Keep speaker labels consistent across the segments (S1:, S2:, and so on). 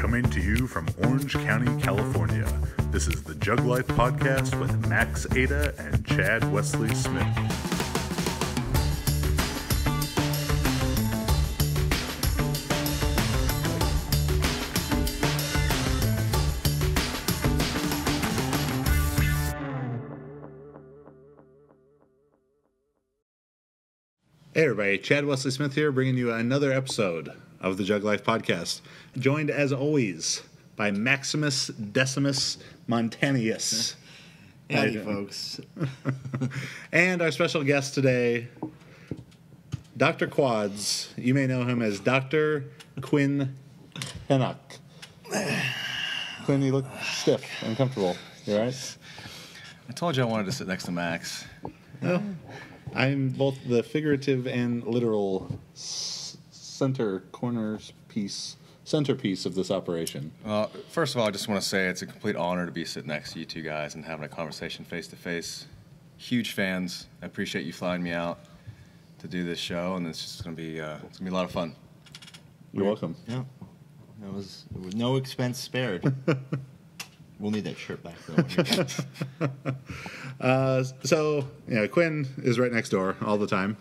S1: Coming to you from Orange County, California, this is the JuggLife podcast with Max Ada and Chad Wesley Smith. Hey everybody, Chad Wesley Smith here, bringing you another episode of the JuggLife podcast, joined as always by Maximus Decimus Montanus.
S2: Howdy, folks.
S1: And our special guest today, Dr. Quads. You may know him as Dr. Quinn Henoch. Quinn, you look stiff, uncomfortable. You all right?
S3: I told you I wanted to sit next to Max.
S1: No. I'm both the figurative and literal centerpiece of this operation.
S3: First of all, I just want to say it's a complete honor to be sitting next to you two guys and having a conversation face to face. Huge fans. I appreciate you flying me out to do this show, and it's just going to be a lot of fun.
S1: You're welcome.
S2: Yeah, there was no expense spared. We'll need that shirt back, though.
S1: So, Quinn is right next door all the time.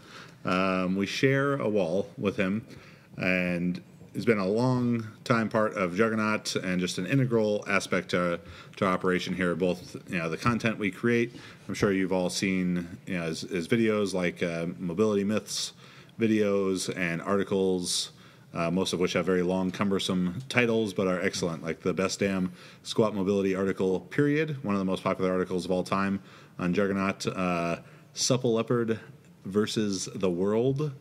S1: We share a wall with him, and he's been a long time part of Juggernaut and just an integral aspect to our operation here. Both, the content we create. I'm sure you've all seen his videos like mobility myths videos and articles. Most of which have very long, cumbersome titles, but are excellent, like the Best Damn Squat Mobility article, period. One of the most popular articles of all time on Juggernaut. Supple Leopard versus the World,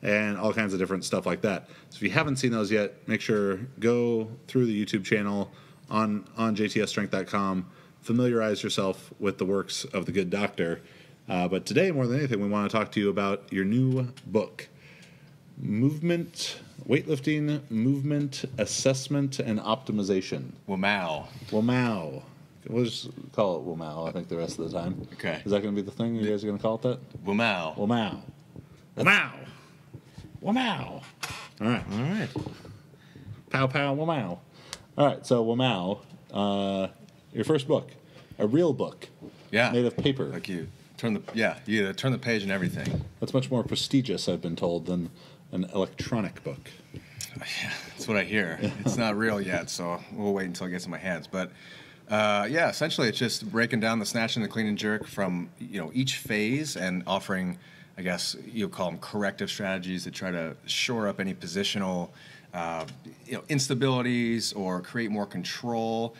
S1: and all kinds of different stuff like that. So if you haven't seen those yet, make sure go through the YouTube channel on jtsstrength.com, familiarize yourself with the works of the good doctor. But today, more than anything, we want to talk to you about your new book, Weightlifting Movement Assessment and Optimization.
S3: WMAO.
S1: We'll just call it WMAO, I think, the rest of the time.
S3: Okay.
S1: Is that going to be the thing? You guys are going to call it that?
S3: WMAO.
S1: WMAO. All right. Pow, pow, WMAO. All right, so WMAO, your first book, a real book.
S3: Yeah.
S1: Made of paper.
S3: Like you turn the page and everything.
S1: That's much more prestigious, I've been told, than an electronic book.
S3: Yeah, that's what I hear. It's not real yet, so we'll wait until it gets in my hands. But essentially, it's just breaking down the snatch and the clean and jerk from each phase and offering, I guess you'll call them corrective strategies that try to shore up any positional instabilities or create more control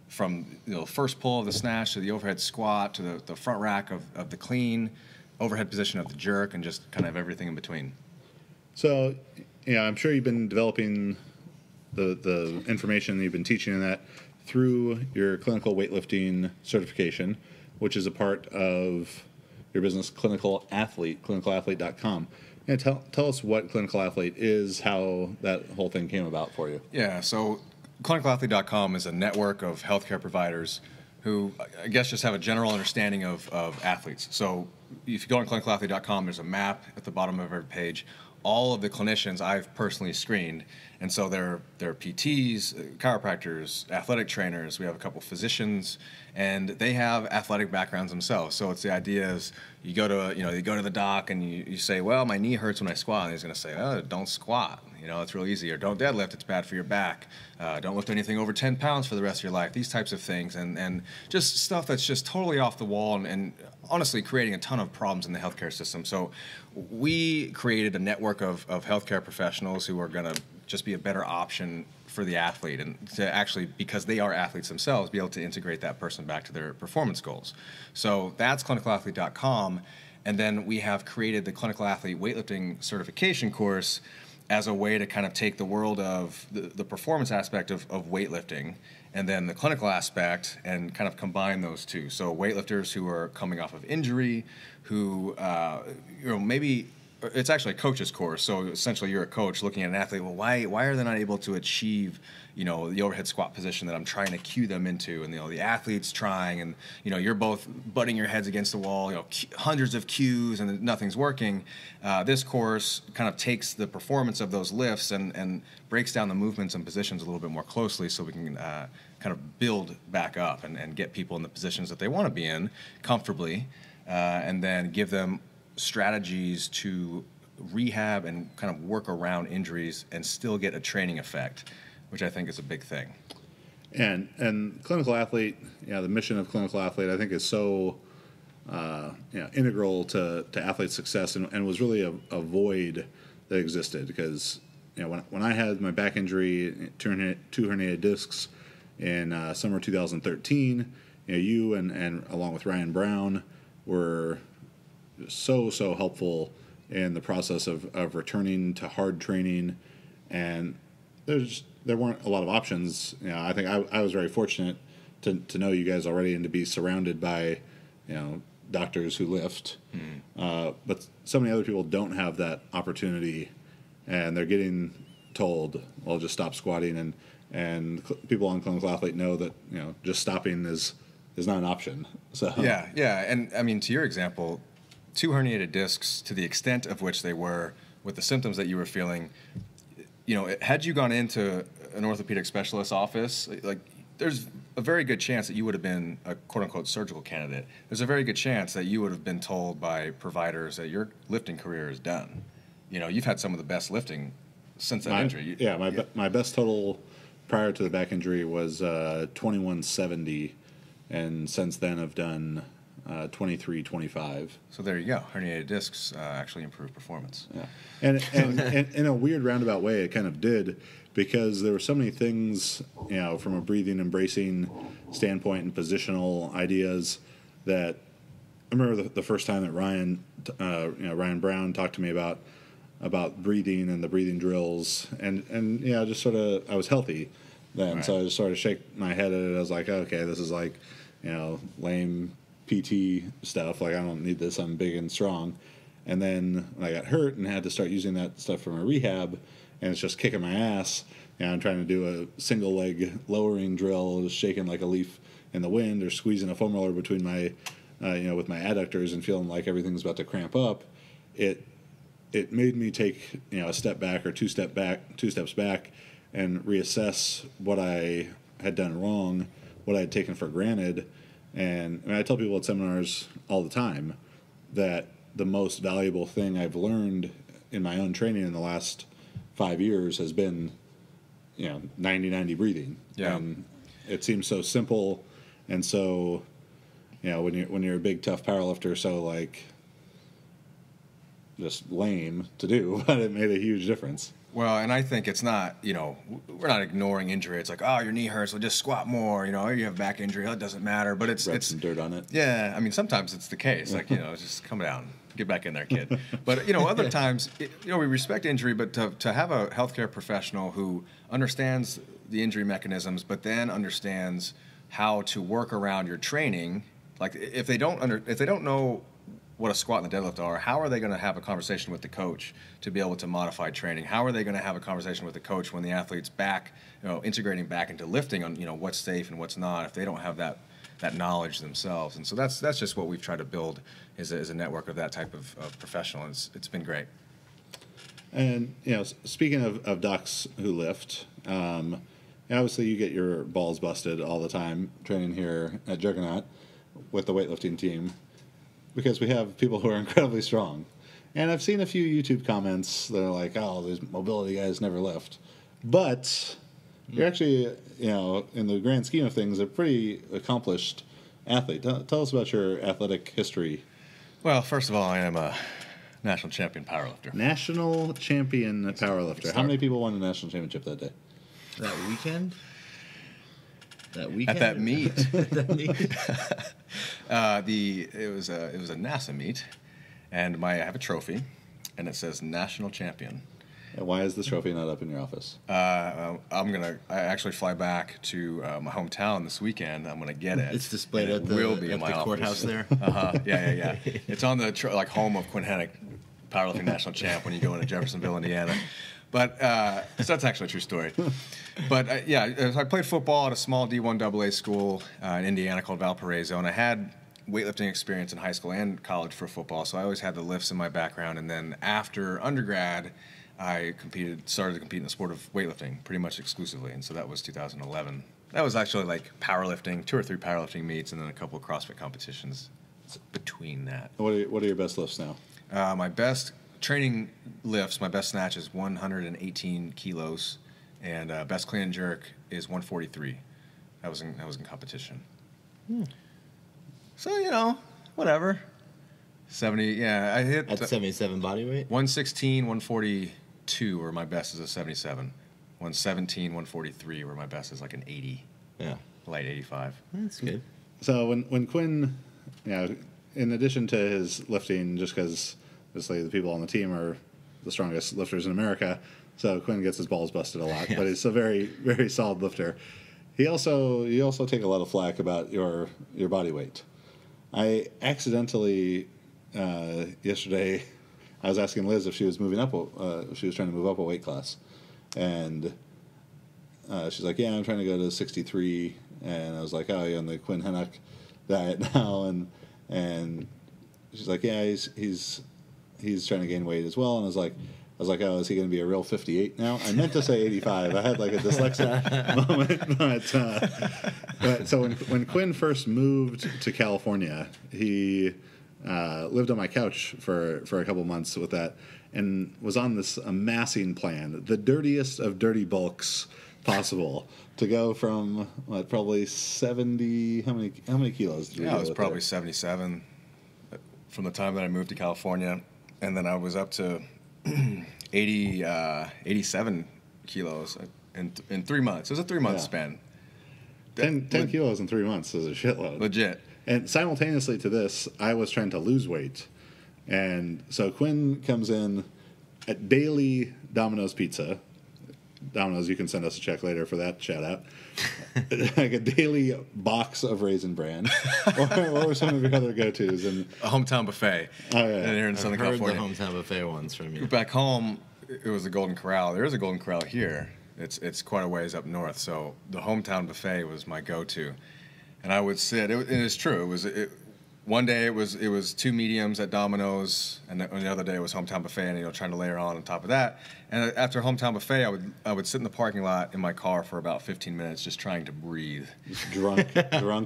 S3: from the first pull of the snatch to the overhead squat to the front rack of the clean, overhead position of the jerk, and just kind of everything in between.
S1: So, I'm sure you've been developing the information that you've been teaching in that through your clinical weightlifting certification, which is a part of your business, Clinical Athlete, clinicalathlete.com. Tell us what Clinical Athlete is, how that whole thing came about for you.
S3: Yeah, so clinicalathlete.com is a network of healthcare providers who, I guess, just have a general understanding of athletes. So if you go on clinicalathlete.com, there's a map at the bottom of every page. All of the clinicians I've personally screened, and so they're PTs, chiropractors, athletic trainers. We have a couple physicians, and they have athletic backgrounds themselves. So it's the idea is you go to the doc and you say, well, my knee hurts when I squat, and he's going to say, oh, don't squat. It's real easy. Or don't deadlift. It's bad for your back. Don't lift anything over 10 pounds for the rest of your life. These types of things, and just stuff that's just totally off the wall and honestly creating a ton of problems in the healthcare system. So we created a network of healthcare professionals who are going to just be a better option for the athlete, and to actually, because they are athletes themselves, be able to integrate that person back to their performance goals. So that's clinicalathlete.com. And then we have created the Clinical Athlete Weightlifting Certification course as a way to kind of take the world of the performance aspect of weightlifting and then the clinical aspect and kind of combine those two. So weightlifters who are coming off of injury, who maybe it's actually a coach's course. So essentially, you're a coach looking at an athlete. Well, why are they not able to achieve, you know, the overhead squat position that I'm trying to cue them into? And, you know, the athlete's trying, and, you know, you're both butting your heads against the wall, you know, hundreds of cues, and nothing's working. This course kind of takes the performance of those lifts and breaks down the movements and positions a little bit more closely, so we can kind of build back up and get people in the positions that they want to be in comfortably, and then give them strategies to rehab and kind of work around injuries and still get a training effect, which I think is a big thing.
S1: And clinical athlete, the mission of clinical athlete, I think, is so integral to athlete success, and was really a void that existed, because when I had my back injury, two herniated discs in summer 2013, you and along with Ryan Brown were so helpful in the process of returning to hard training, and there weren't a lot of options. I think I was very fortunate to know you guys already and to be surrounded by doctors who lift, but so many other people don't have that opportunity, and they're getting told, well, just stop squatting, and people on clinical athlete know that just stopping is not an option. So
S3: yeah, and I mean, to your example, 2 herniated discs, to the extent of which they were, with the symptoms that you were feeling, had you gone into an orthopedic specialist office, like, there's a very good chance that you would have been a quote-unquote surgical candidate. There's a very good chance that you would have been told by providers that your lifting career is done. You've had some of the best lifting since that injury.
S1: My best total prior to the back injury was 2170, and since then I've done 2325.
S3: So there you go. Herniated discs actually improve performance.
S1: Yeah, and in a weird roundabout way, it kind of did, because there were so many things, from a breathing and bracing standpoint and positional ideas, that I remember the first time that Ryan Brown talked to me about breathing and the breathing drills, and just sort of, I was healthy then, right. So I just sort of shake my head at it. I was like, okay, this is like, lame PT stuff. Like, I don't need this. I'm big and strong. And then when I got hurt and had to start using that stuff for my rehab, and it's just kicking my ass, I'm trying to do a single leg lowering drill, just shaking like a leaf in the wind, or squeezing a foam roller between my, with my adductors, and feeling like everything's about to cramp up. It made me take a step back, or two steps back, and reassess what I had done wrong, what I had taken for granted. And I tell people at seminars all the time that the most valuable thing I've learned in my own training in the last 5 years has been 90-90 breathing.
S3: Yeah.
S1: And it seems so simple, and so when you're a big tough powerlifter, so like just lame to do, but it made a huge difference.
S3: Well, and I think it's not, we're not ignoring injury. It's like, oh, your knee hurts, well, just squat more, or you have back injury, it doesn't matter. But it's
S1: some dirt on it.
S3: Yeah, I mean, sometimes it's the case. Like, just come down, get back in there, kid. But, other times, we respect injury, but to have a healthcare professional who understands the injury mechanisms, but then understands how to work around your training, like if they don't know what a squat and a deadlift are, how are they going to have a conversation with the coach to be able to modify training? How are they going to have a conversation with the coach when the athlete's back, integrating back into lifting on, what's safe and what's not, if they don't have that knowledge themselves? And so that's just what we've tried to build is a network of that type of professional. And it's been great.
S1: And, speaking of docs who lift, obviously you get your balls busted all the time training here at Juggernaut with the weightlifting team, because we have people who are incredibly strong. And I've seen a few YouTube comments that are like, oh, these mobility guys never lift. But you're actually, in the grand scheme of things, a pretty accomplished athlete. Tell us about your athletic history.
S3: Well, first of all, I am a national champion powerlifter.
S1: National champion powerlifter. How many people won the national championship that day?
S2: That weekend?
S3: At that meet.
S2: That meet.
S3: It was a NASA meet, and I have a trophy, and it says national champion.
S1: And why is the trophy not up in your office?
S3: I actually fly back to my hometown this weekend. I'm gonna get it.
S2: It's displayed at the
S3: courthouse
S2: there.
S3: Yeah. It's on the home of Quinn Henoch powerlifting national champ when you go into Jeffersonville, Indiana. But so that's actually a true story. But yeah, I played football at a small D1 AA school in Indiana called Valparaiso, and I had weightlifting experience in high school and college for football, so I always had the lifts in my background. And then after undergrad, I started to compete in the sport of weightlifting pretty much exclusively, and so that was 2011. That was actually like powerlifting, 2 or 3 powerlifting meets, and then a couple of CrossFit competitions between that.
S1: What are your best lifts now?
S3: My best training lifts, my best snatch is 118 kilos, and best clean and jerk is 143. That was in competition. So, you know, whatever. 70, yeah, I hit...
S2: At 77 body weight?
S3: 116, 142 were my best as a 77. 117, 143 were my best as like an 80.
S2: Yeah.
S3: Light 85.
S2: That's good.
S1: So when Quinn, in addition to his lifting, just because obviously the people on the team are the strongest lifters in America, so Quinn gets his balls busted a lot, but he's a very, very solid lifter. You also take a lot of flack about your body weight. I accidentally yesterday I was asking Liz if she was moving up, if she was trying to move up a weight class, and she's like, "Yeah, I'm trying to go to 63," and I was like, "Oh, you're on the Quinn Henoch diet now," and she's like, "Yeah, he's trying to gain weight as well," and I was like, "Oh, is he going to be a real 58 now?" I meant to say 85. I had like a dyslexic moment, but so when Quinn first moved to California, he lived on my couch for a couple months with that, and was on this amassing plan, the dirtiest of dirty bulks possible, to go from probably 70. How many kilos? Did
S3: Yeah, I was probably 77 from the time that I moved to California, and then I was up to 87 kilos in 3 months. It was a 3-month span.
S1: 10 kilos in 3 months is a shitload.
S3: Legit.
S1: And simultaneously to this, I was trying to lose weight. And so Quinn comes in at daily Domino's Pizza. Domino's, you can send us a check later for that shout out. Like a daily box of Raisin Bran. What were some of your other go-tos? And
S3: A hometown buffet.
S1: Oh, yeah.
S3: Here in Southern California.
S2: I've heard the hometown buffet ones from you.
S3: Back home, it was the Golden Corral. There is a Golden Corral here. It's quite a ways up north. So the hometown buffet was my go-to, and I would sit. It is true. One day it was 2 mediums at Domino's, and the other day it was hometown buffet, and trying to layer on top of that. And after hometown buffet, I would sit in the parking lot in my car for about 15 minutes, just trying to breathe.
S1: just drunk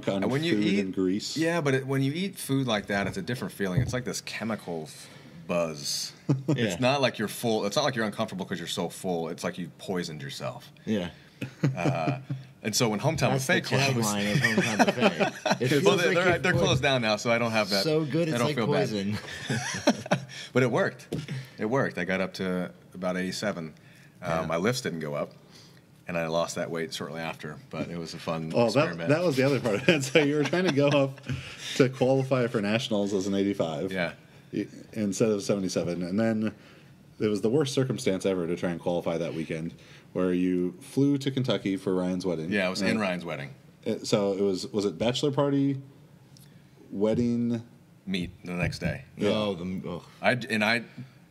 S1: on
S3: And when you
S1: food
S3: eat,
S1: and grease.
S3: Yeah, but when you eat food like that, it's a different feeling. It's like this chemical buzz. It's not like you're full. It's not like you're uncomfortable because you're so full. It's like you poisoned yourself.
S2: Yeah.
S3: And so when hometown
S2: That's the
S3: buffet closed,
S2: tagline of hometown buffet. It feels
S3: well,
S2: like
S3: they're closed down now, so I don't have that.
S2: So good,
S3: I
S2: it's
S3: don't
S2: like
S3: feel
S2: poison.
S3: bad. But it worked. It worked. I got up to about 87. My lifts didn't go up, and I lost that weight shortly after. But it was a fun experiment.
S1: That was the other part of it. So you were trying to go up to qualify for nationals as an 85.
S3: Yeah.
S1: Instead of 77, and then it was the worst circumstance ever to try and qualify that weekend, where you flew to Kentucky for Ryan's wedding.
S3: Yeah, I was in Ryan's wedding.
S1: So it was it bachelor party, wedding,
S3: Meet the next day.
S2: Yeah.
S3: I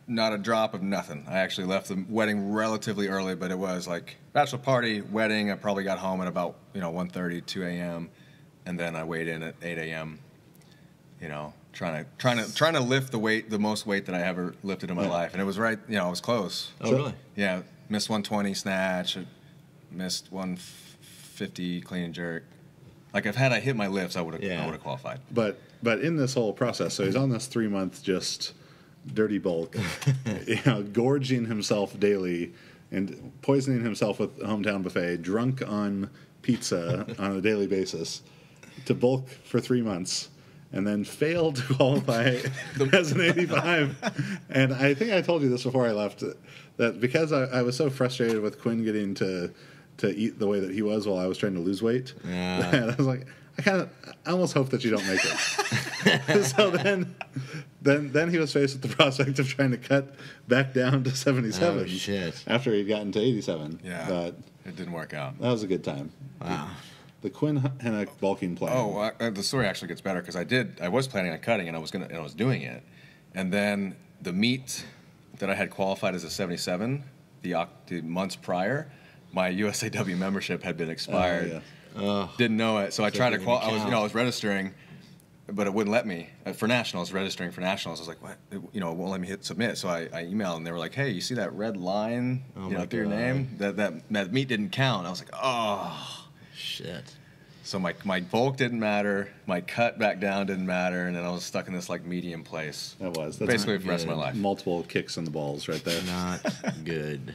S3: not a drop of nothing. I actually left the wedding relatively early, but it was like bachelor party, wedding. I probably got home at about 1:30, 2 a.m., and then I weighed in at 8 a.m. Trying to lift the most weight that I ever lifted in my life, and it was right. I was close.
S2: Oh, really?
S3: Yeah, missed 120 snatch, missed 150 clean and jerk. Like had I hit my lifts, I would have qualified.
S1: But in this whole process, so he's on this 3-month just dirty bulk, gorging himself daily and poisoning himself with hometown buffet, drunk on pizza on a daily basis, to bulk for 3 months. And then failed to qualify as an 85. And I think I told you this before I left, that because I was so frustrated with Quinn getting to eat the way that he was while I was trying to lose weight, and I was like, I almost hope that you don't make it. So then he was faced with the prospect of trying to cut back down to 77 after he'd gotten to 87.
S3: Yeah,
S1: but
S3: it didn't work out.
S1: That was a good time.
S2: Wow.
S1: The Quinn Henoch bulking plan.
S3: Oh, the story actually gets better because I was planning on cutting and I was doing it, and then the meet that I had qualified as a 77, the months prior, my USAW membership had been expired. Didn't know it, so I tried to I was registering, but it wouldn't let me for nationals. Registering for nationals, I was like, "What? It won't let me hit submit." So I emailed, and they were like, "Hey, you see that red line? Through your name? That meet didn't count." I was like, "Oh,
S2: shit." So
S3: my bulk didn't matter, my cut back down didn't matter, and then I was stuck in this like medium place.
S1: That's
S3: basically for the rest of my life.
S1: Multiple kicks in the balls right there.
S2: Not good.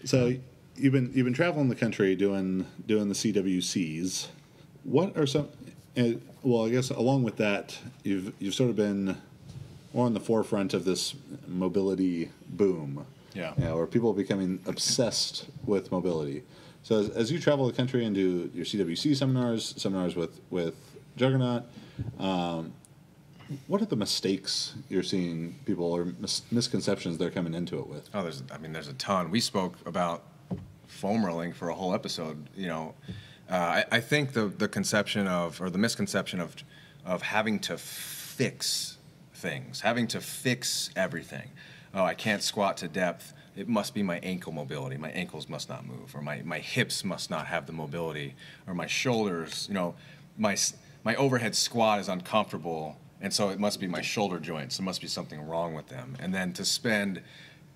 S1: So you've been traveling the country doing the CWCs. What are some? Well, I guess along with that, you've sort of been more on the forefront of this mobility boom.
S3: Yeah.
S1: Where people are becoming obsessed with mobility. So as you travel the country and do your CWC seminars with Juggernaut, what are the mistakes you're seeing people or misconceptions they're coming into it with?
S3: Oh, there's a ton. We spoke about foam rolling for a whole episode. I think the conception or the misconception of having to fix things, having to fix everything. Oh, I can't squat to depth. It must be my ankle mobility. My ankles must not move, or my hips must not have the mobility, or my shoulders. My overhead squat is uncomfortable. And so it must be my shoulder joints. There must be something wrong with them. And then to spend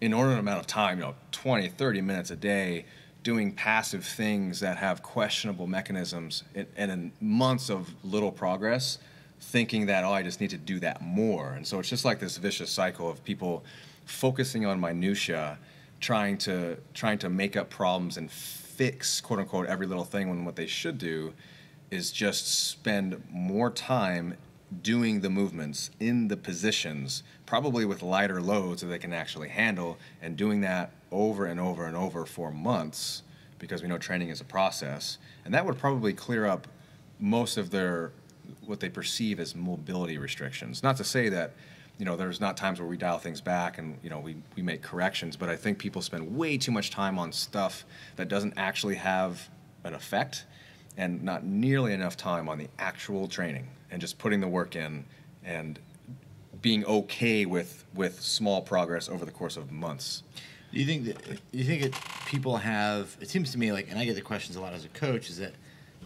S3: inordinate amount of time, 20, 30 minutes a day doing passive things that have questionable mechanisms and in months of little progress, thinking that, I just need to do that more. And so it's just like this vicious cycle of people focusing on minutia, trying to make up problems and fix, quote unquote, every little thing, when what they should do is just spend more time doing the movements in the positions, probably with lighter loads that they can actually handle, and doing that over and over and over for months, because we know training is a process. And that would probably clear up most of what they perceive as mobility restrictions. Not to say that there's not times where we dial things back and we make corrections, but I think people spend way too much time on stuff that doesn't actually have an effect, and not nearly enough time on the actual training and just putting the work in and being okay with small progress over the course of months.
S2: Do you think people have, it seems to me like, and I get the questions a lot as a coach, is that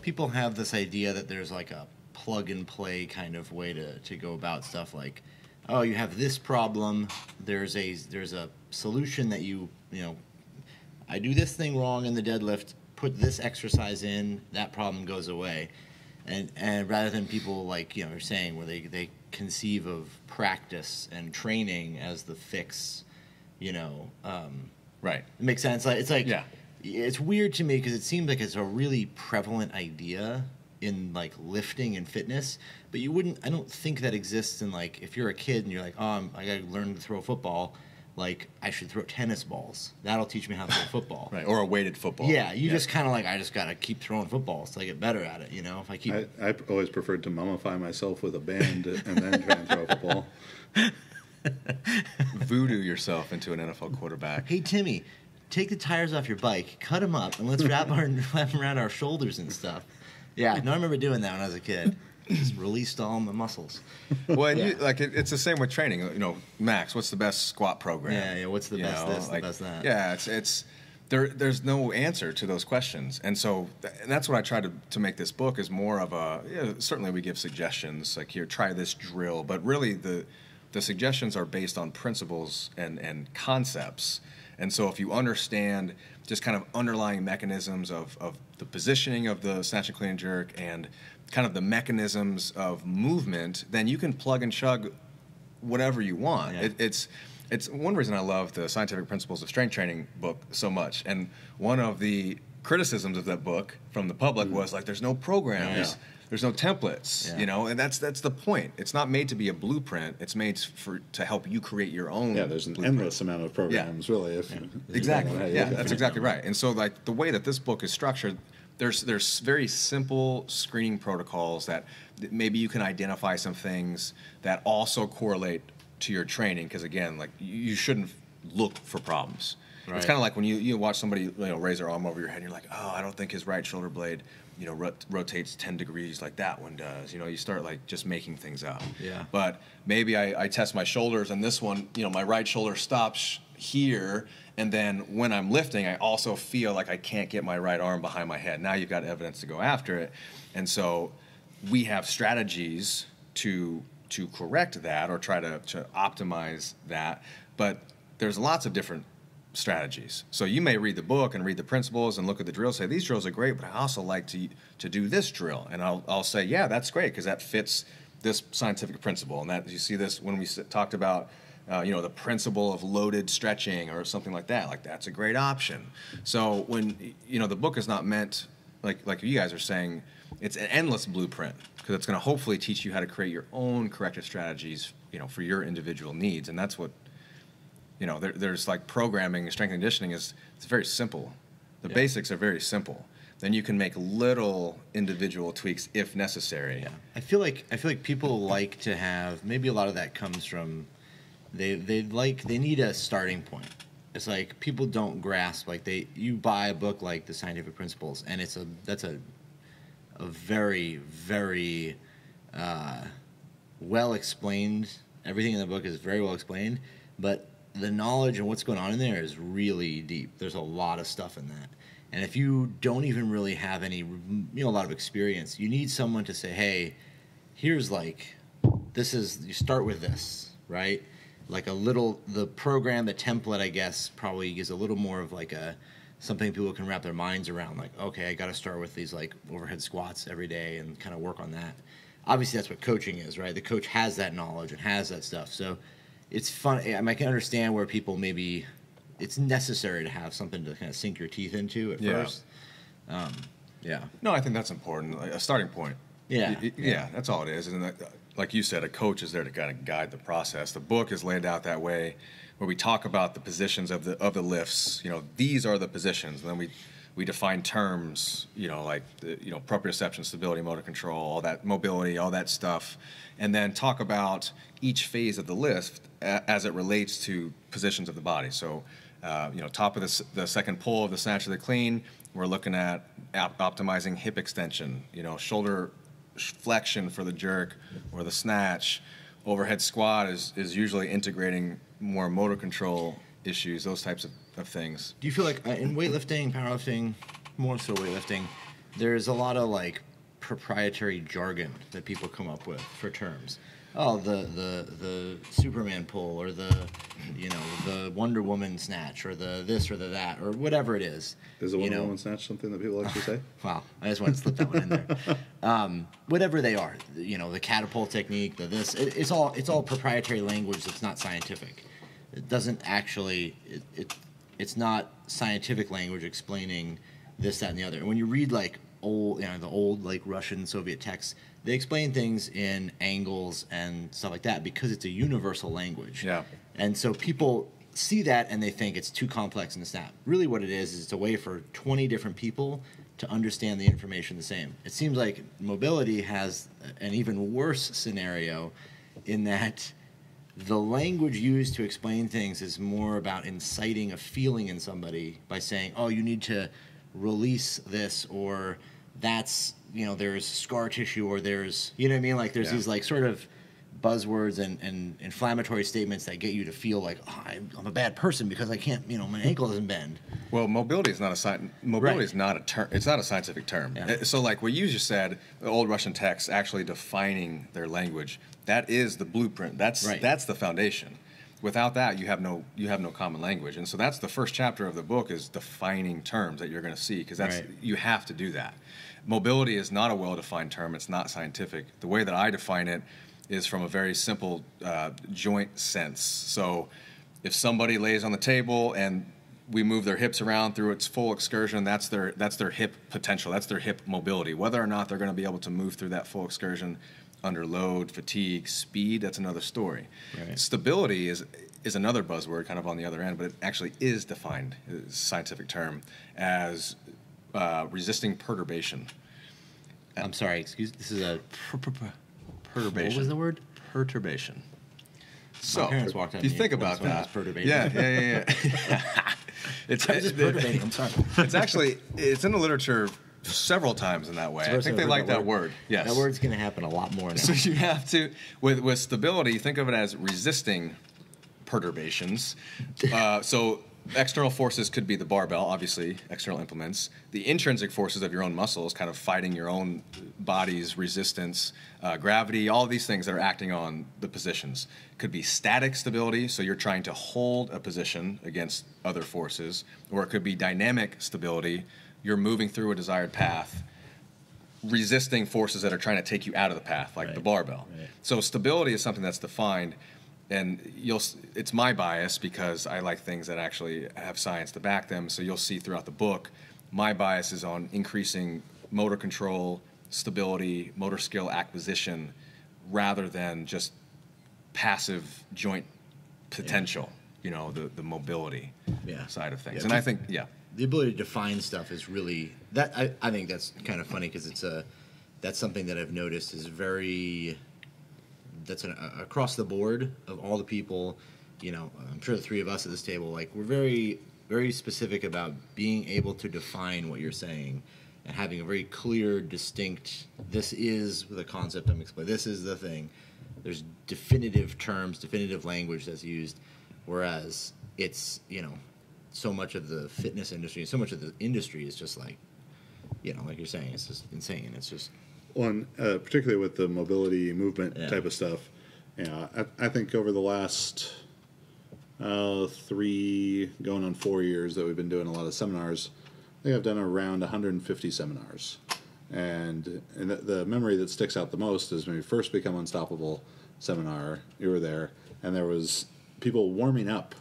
S2: people have this idea that there's like a plug and play kind of way to go about stuff, like, oh, you have this problem, there's a solution that I do this thing wrong in the deadlift, put this exercise in, that problem goes away. And rather than people like, you're saying, where they conceive of practice and training as the fix,
S3: right.
S2: It makes sense. It's like,
S3: yeah.
S2: It's weird to me because it seems like it's a really prevalent idea in like lifting and fitness, but I don't think that exists in like, if you're a kid and you're like, I gotta learn to throw a football, like I should throw tennis balls. That'll teach me how to throw football.
S3: Right, or a weighted football.
S2: Yeah, just kind of like, I just got to keep throwing footballs till I get better at it, If I keep...
S1: I always preferred to mummify myself with a band and then try and throw a football.
S3: Voodoo yourself into an NFL quarterback.
S2: Hey, Timmy, take the tires off your bike, cut them up, and let's wrap them around our shoulders and stuff. Yeah, no, I remember doing that when I was a kid. Just released all my muscles.
S3: Well, it's the same with training. Max, what's the best squat program?
S2: Yeah. What's the best this, the best that?
S3: Yeah, it's there's no answer to those questions, and so that's what I try to make this book is more of a. Certainly, we give suggestions like, here, try this drill, but really the suggestions are based on principles and concepts. And so if you understand just kind of underlying mechanisms of the positioning of the snatch and clean and jerk and kind of the mechanisms of movement, then you can plug and chug whatever you want.
S2: Yeah.
S3: It's one reason I love the Scientific Principles of Strength Training book so much. And one of the criticisms of that book from the public was like, there's no programs.
S2: Yeah.
S3: There's no templates, and that's the point. It's not made to be a blueprint. It's made to help you create your own.
S1: Yeah, there's an
S3: blueprint.
S1: endless amount of programs, really.
S3: Exactly. Yeah, that's exactly right. And so, like the way that this book is structured, there's very simple screening protocols that maybe you can identify some things that also correlate to your training, because again, like you shouldn't look for problems.
S2: Right.
S3: It's kind of like when you watch somebody raise their arm over your head, and you're like, oh, I don't think his right shoulder blade rotates 10 degrees like that one does. You start like just making things up.
S2: Yeah.
S3: But maybe I test my shoulders, and this one, my right shoulder stops here, and then when I'm lifting, I also feel like I can't get my right arm behind my head. Now you've got evidence to go after it. And so we have strategies to correct that or try to optimize that. But there's lots of different strategies. So you may read the book and read the principles and look at the drill, say these drills are great, but I also like to do this drill, and I'll say, yeah, that's great because that fits this scientific principle. And that you see this when we talked about the principle of loaded stretching or something like that. Like that's a great option. So when the book is not meant like you guys are saying, it's an endless blueprint because it's going to hopefully teach you how to create your own corrective strategies for your individual needs. And that's what there's like programming, strength and conditioning it's very simple. The basics are very simple. Then you can make little individual tweaks if necessary.
S2: Yeah. I feel like people like to have, maybe a lot of that comes from they need a starting point. It's like people don't grasp, like you buy a book like The Scientific Principles, and that's a very, very well explained. Everything in the book is very well explained, but the knowledge and what's going on in there is really deep. There's a lot of stuff in that. And if you don't even really have any, a lot of experience, you need someone to say, hey, here's you start with this, right? Like the program, the template, I guess, probably is a little more of like something people can wrap their minds around. Like, okay, I got to start with these like overhead squats every day and kind of work on that. Obviously, that's what coaching is, right? The coach has that knowledge and has that stuff. So it's fun. I can understand where people maybe it's necessary to have something to kind of sink your teeth into at first. Yeah.
S3: No, I think that's important. Like a starting point.
S2: Yeah.
S3: Yeah, that's all it is. And like you said, a coach is there to kind of guide the process. The book is laid out that way, where we talk about the positions of the lifts. These are the positions. And then we define terms, like proprioception, stability, motor control, all that mobility, all that stuff, and then talk about each phase of the lift as it relates to positions of the body. So, top of the second pull of the snatch or the clean, we're looking at optimizing hip extension, shoulder flexion for the jerk or the snatch. Overhead squat is usually integrating more motor control issues, those types of things.
S2: Do you feel like in weightlifting, powerlifting, more so weightlifting, there's a lot of like proprietary jargon that people come up with for terms? Oh, the Superman pull, or the Wonder Woman snatch, or the this or the that, or whatever it is.
S1: Is the Wonder Woman snatch something that people actually say?
S2: Wow, I just wanted to slip that one in there. Whatever they are, the catapult technique, the this, it's all proprietary language that's not scientific. It doesn't actually, it's not scientific language explaining this, that, and the other. And when you read like the old like Russian, Soviet texts, they explain things in angles and stuff like that because it's a universal language.
S3: Yeah.
S2: And so people see that and they think it's too complex and it's not. Really what it is it's a way for 20 different people to understand the information the same. It seems like mobility has an even worse scenario in that the language used to explain things is more about inciting a feeling in somebody by saying, oh, you need to release this, or that's, there's scar tissue, or there's, what I mean? Like there's these like sort of buzzwords and inflammatory statements that get you to feel like, oh, I'm a bad person because I can't, my ankle doesn't bend.
S3: Well, mobility is not a term. It's not a scientific term.
S2: Yeah.
S3: So like what you just said, the old Russian texts actually defining their language, that is the blueprint. That's the foundation. Without that, you have no common language. And so that's the first chapter of the book, is defining terms that you're going to see, because you have to do that. Mobility is not a well-defined term. It's not scientific. The way that I define it is from a very simple joint sense. So if somebody lays on the table and we move their hips around through its full excursion, that's their hip potential. That's their hip mobility. Whether or not they're going to be able to move through that full excursion under load, fatigue, speed, that's another story. Right. Stability is another buzzword kind of on the other end, but it actually is defined, it's a scientific term, as resisting perturbation.
S2: I'm sorry, excuse me, this is a perturbation.
S3: What was the word? Perturbation. So,
S2: My parents walked on
S3: if you
S2: me
S3: think
S2: when
S3: about
S2: I was
S3: that,
S2: perturbating.
S3: yeah.
S2: I was just perturbating. I'm sorry.
S3: It's in the literature several times in that way. I think they like that word. Yes,
S2: that word's going to happen a lot more now.
S3: So you have to, with stability, think of it as resisting perturbations. So external forces could be the barbell, obviously, external implements. The intrinsic forces of your own muscles, kind of fighting your own body's resistance, gravity, all of these things that are acting on the positions. Could be static stability, so you're trying to hold a position against other forces. Or it could be dynamic stability, you're moving through a desired path, resisting forces that are trying to take you out of the path, like the barbell. Right. So stability is something that's defined. And it's my bias because I like things that actually have science to back them. So you'll see throughout the book, my bias is on increasing motor control, stability, motor skill acquisition, rather than just passive joint potential, the mobility side of things. And I think,
S2: the ability to define stuff is really, that I think that's kind of funny because that's something that I've noticed is very... That's across the board of all the people, I'm sure the three of us at this table, like we're very, very specific about being able to define what you're saying and having a very clear, distinct, this is the concept I'm explaining, this is the thing. There's definitive terms, definitive language that's used, whereas it's, so much of the fitness industry, so much of the industry is just like, like you're saying, it's just insane. It's just...
S1: Well, particularly with the mobility movement type of stuff, I think over the last 3 going on 4 years that we've been doing a lot of seminars, I think I've done around 150 seminars. And the memory that sticks out the most is when we first Become Unstoppable seminar, you were there, and there was people warming up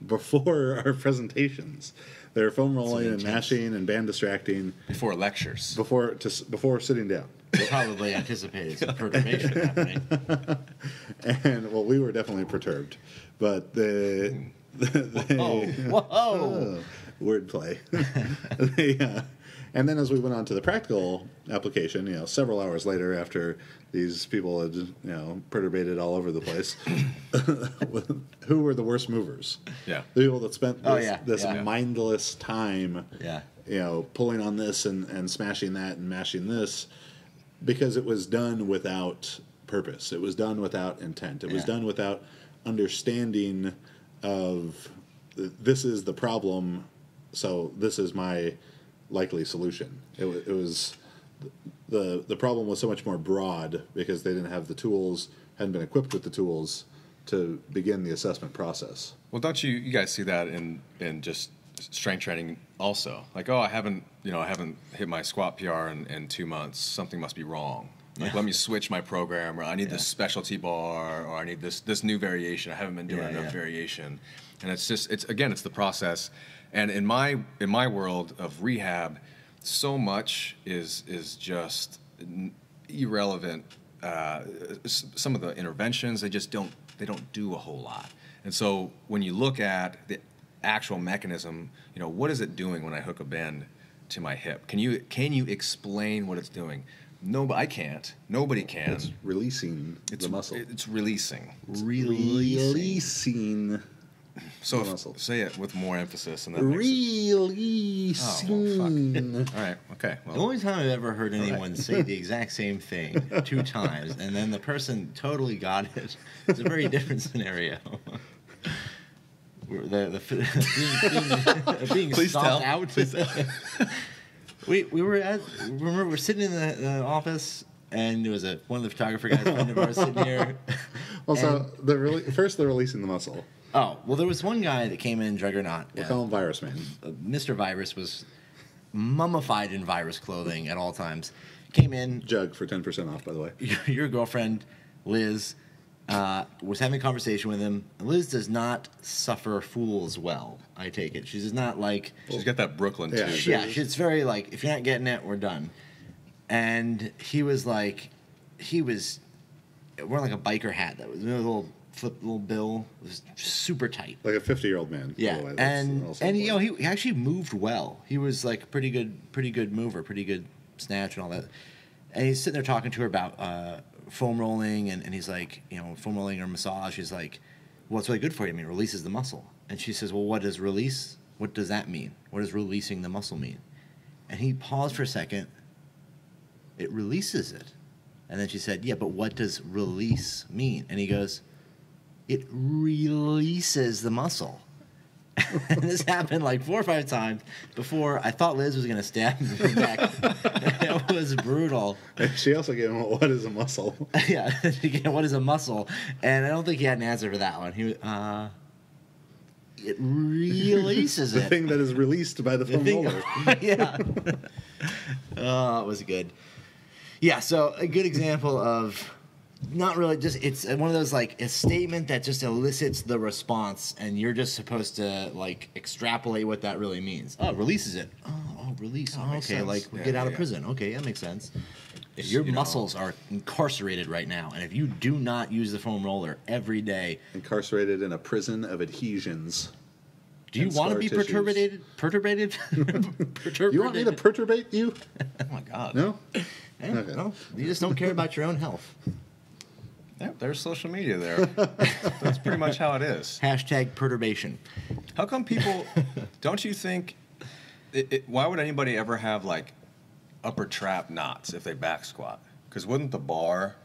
S1: before our presentations. They're foam rolling and mashing and band distracting
S3: before lectures.
S1: Before sitting down.
S2: They probably anticipated some perturbation happening.
S1: And we were definitely perturbed, but
S2: whoa,
S1: wordplay. And then as we went on to the practical application, several hours later after these people had, perturbated all over the place, who were the worst movers?
S3: Yeah.
S1: The people that spent this mindless time, pulling on this and smashing that and mashing this, because it was done without purpose. It was done without intent. It was done without understanding of this is the problem, so this is my likely solution. It was the problem was so much more broad because they didn't have the tools, hadn't been equipped with the tools to begin the assessment process.
S3: Well, don't you guys see that in just strength training also? Like, I haven't hit my squat PR in 2 months. Something must be wrong. Like, let me switch my program, or I need this specialty bar, or I need this new variation. I haven't been doing enough variation. And it's the process. And in my world of rehab, so much is just irrelevant. Some of the interventions, they don't do a whole lot. And so when you look at the actual mechanism, what is it doing when I hook a bend to my hip? Can you explain what it's doing? No, I can't. Nobody can.
S1: It's releasing the muscle.
S3: It's releasing.
S1: Releasing.
S3: So say it with more emphasis, and that
S1: releasing.
S3: All right. Okay.
S2: Well, the only time I've ever heard anyone say the exact same thing 2 times, and then the person totally got it. It's a very different scenario. Being
S3: Please
S2: stomped
S3: tell.
S2: out. We're sitting in the office, and there was one of the photographer guys, friend of ours, sitting here.
S1: Well, so first they're releasing the muscle.
S2: Oh, well, there was one guy that came in, Juggernaut.
S1: We'll call him Virus Man.
S2: Mr. Virus was mummified in virus clothing at all times. Came in.
S1: Jug for 10% off, by the way.
S2: Your girlfriend, Liz, was having a conversation with him. Liz does not suffer fools well, I take it. She does not like...
S3: She's got that Brooklyn too.
S2: Yeah, it's very like, if you're not getting it, we're done. And he was wearing like a biker hat that was a little bill. It was super tight.
S1: Like a 50-year-old man.
S2: Yeah,
S1: by the way.
S2: and he actually moved well. He was like a pretty good mover, pretty good snatch and all that. And he's sitting there talking to her about foam rolling, and he's like, foam rolling or massage. He's like, well, it's really good for you. I mean, it releases the muscle. And she says, well, what does that mean? What does releasing the muscle mean? And he paused for a second. It releases it. And then she said, yeah, but what does release mean? And he goes, it releases the muscle. And this happened like 4 or 5 times before I thought Liz was going to stab me in the back. It was brutal.
S1: She also gave him, what is a muscle?
S2: Yeah, what is a muscle? And I don't think he had an answer for that one. He was, it releases
S1: The
S2: it.
S1: thing that is released by the foam roller.
S2: Yeah. Oh, it was good. Yeah, so a good example of not really just, it's one of those like a statement that just elicits the response, and you're just supposed to like extrapolate what that really means. Oh, releases it. Oh, release. Oh, okay,
S3: sense.
S2: like
S3: Yeah,
S2: get out of
S3: yeah.
S2: prison. Okay, that makes sense. If your muscles are incarcerated right now, and if you do not use the foam roller every day,
S1: Incarcerated in a prison of adhesions.
S2: do you want to be perturbated? Perturbated?
S1: You want me to perturbate you?
S3: Oh my God.
S1: No?
S2: Yeah,
S1: Okay.
S2: no, you just don't care about your own health.
S3: Yep, there's social media there. That's pretty much how it is.
S2: Hashtag perturbation.
S3: How come people? Don't you think? Why would anybody ever have like upper trap knots if they back squat? Because wouldn't the bar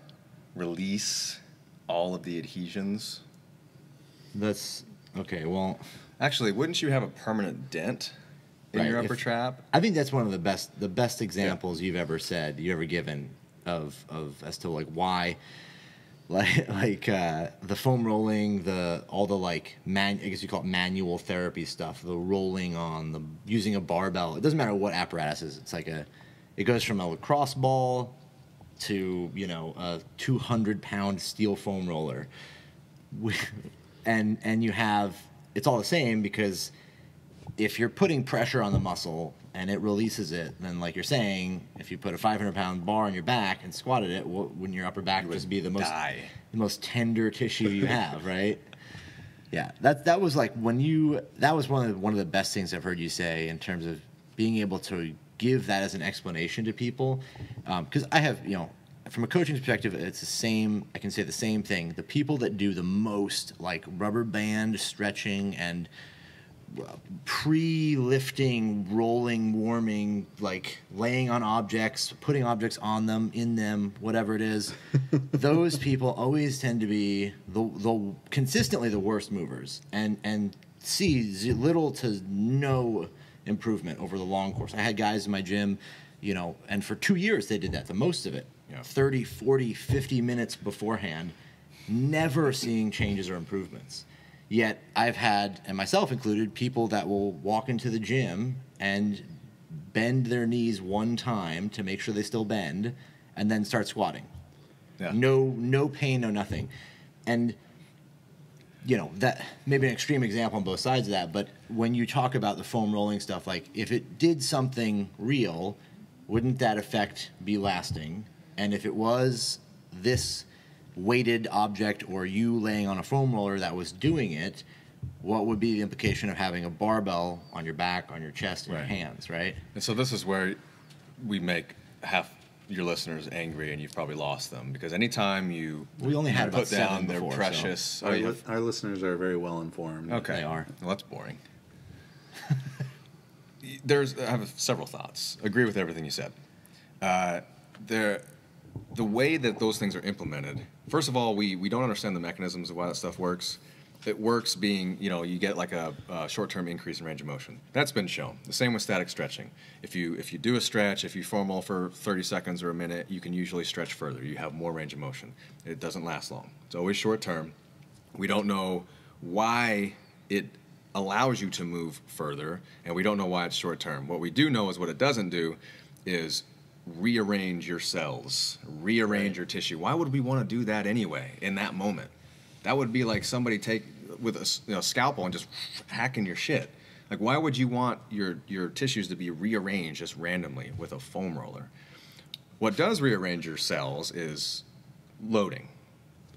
S3: release all of the adhesions?
S2: That's okay. Well,
S3: Actually, wouldn't you have a permanent dent in
S2: Right,
S3: your upper
S2: if-
S3: trap?
S2: I think that's one of the best examples you've ever given of as to like why, like the foam rolling, all the like I guess you call it manual therapy stuff, the rolling on the using a barbell. It doesn't matter what apparatus it is. It's like it goes from a lacrosse ball to a 200-pound steel foam roller, and you have, it's all the same, because if you're putting pressure on the muscle and it releases it, then like you're saying, if you put a 500-pound bar on your back and squatted it, wouldn't your upper back just be the most tender tissue you have, right? Yeah, that was like that was one of the best things I've heard you say in terms of being able to give that as an explanation to people, because I have, from a coaching perspective, it's the same. I can say the same thing. The people that do the most like rubber band stretching and pre-lifting, rolling, warming, like laying on objects, putting objects on them, in them, whatever it is, those people always tend to be the consistently the worst movers and see little to no improvement over the long course. I had guys in my gym, and for 2 years they did that, the most of it, 30, 40, 50 minutes beforehand, never seeing changes or improvements. Yet I've had, and myself included, people that will walk into the gym and bend their knees one time to make sure they still bend, and then start squatting.
S3: Yeah.
S2: No pain, no nothing. And that may be an extreme example on both sides of that, but when you talk about the foam rolling stuff, like if it did something real, wouldn't that effect be lasting? And if it was this weighted object or you laying on a foam roller that was doing it, what would be the implication of having a barbell on your back, on your chest, and your hands, right?
S3: And so this is where we make half your listeners angry, and you've probably lost them, because anytime
S2: we only had about
S3: put down
S2: 7
S3: their
S2: before,
S3: precious.
S2: so.
S1: Our listeners are very well informed.
S3: Okay,
S2: They are.
S3: Well, that's boring. I have several thoughts. Agree with everything you said. The way that those things are implemented. First of all, we don't understand the mechanisms of why that stuff works. It works being, you get like a short-term increase in range of motion. That's been shown. The same with static stretching. If you do a stretch, if you foam roll for 30 seconds or a minute, you can usually stretch further. You have more range of motion. It doesn't last long. It's always short-term. We don't know why it allows you to move further, and we don't know why it's short-term. What we do know is what it doesn't do is rearrange your cells, rearrange your tissue. Why would we want to do that anyway in that moment? That would be like somebody with a scalpel and just hacking your shit. Like, why would you want your tissues to be rearranged just randomly with a foam roller? What does rearrange your cells is loading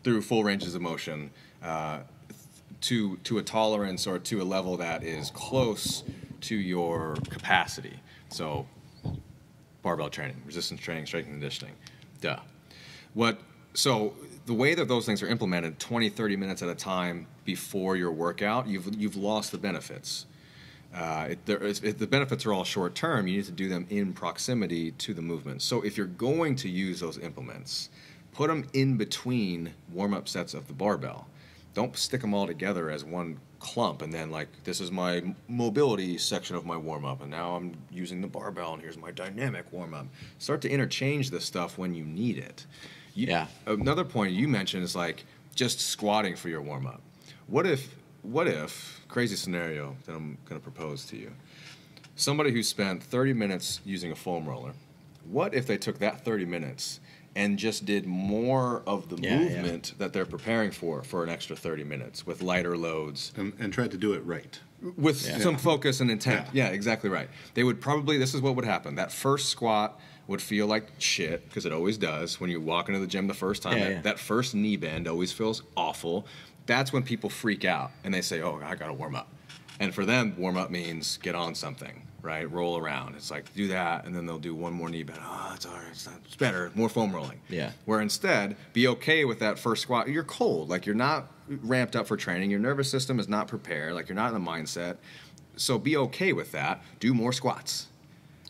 S3: through full ranges of motion to a tolerance or to a level that is close to your capacity. So barbell training, resistance training, strength and conditioning. Duh. What So the way that those things are implemented, 20, 30 minutes at a time before your workout, you've lost the benefits. If the benefits are all short term, you need to do them in proximity to the movement. So if you're going to use those implements, put them in between warm-up sets of the barbell. Don't stick them all together as one clump and then, like, this is my mobility section of my warm-up, and now I'm using the barbell, and here's my dynamic warm-up. Start to interchange this stuff when you need it. Another point you mentioned is, like, just squatting for your warm-up. What if, crazy scenario that I'm going to propose to you, somebody who spent 30 minutes using a foam roller, what if they took that 30 minutes and just did more of the movement that they're preparing for an extra 30 minutes with lighter loads?
S1: And tried to do it right.
S3: With some focus and intent. Yeah, exactly right. They would probably, this is what would happen. That first squat would feel like shit, because it always does when you walk into the gym the first time. That first knee bend always feels awful. That's when people freak out and they say, oh, I got to warm up. And for them, warm up means get on something, right? Roll around. It's like, do that, and then they'll do one more knee bend. Oh, it's all right. It's better. More foam rolling.
S2: Yeah.
S3: Where instead, be okay with that first squat. You're cold. Like, you're not ramped up for training. Your nervous system is not prepared. Like, you're not in the mindset. So be okay with that. Do more squats.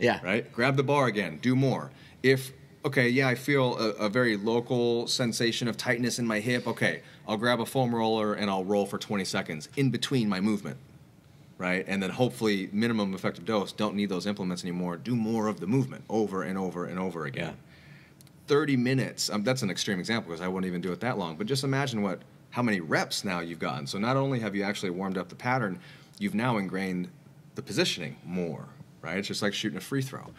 S2: Yeah.
S3: Right? Grab the bar again. Do more. I feel a very local sensation of tightness in my hip. Okay, I'll grab a foam roller and I'll roll for 20 seconds in between my movement. Right? And then hopefully minimum effective dose, don't need those implements anymore. Do more of the movement over and over and over again. 30 minutes, that's an extreme example because I wouldn't even do it that long, but just imagine how many reps now you've gotten. So not only have you actually warmed up the pattern, you've now ingrained the positioning more, right? It's just like shooting a free throw.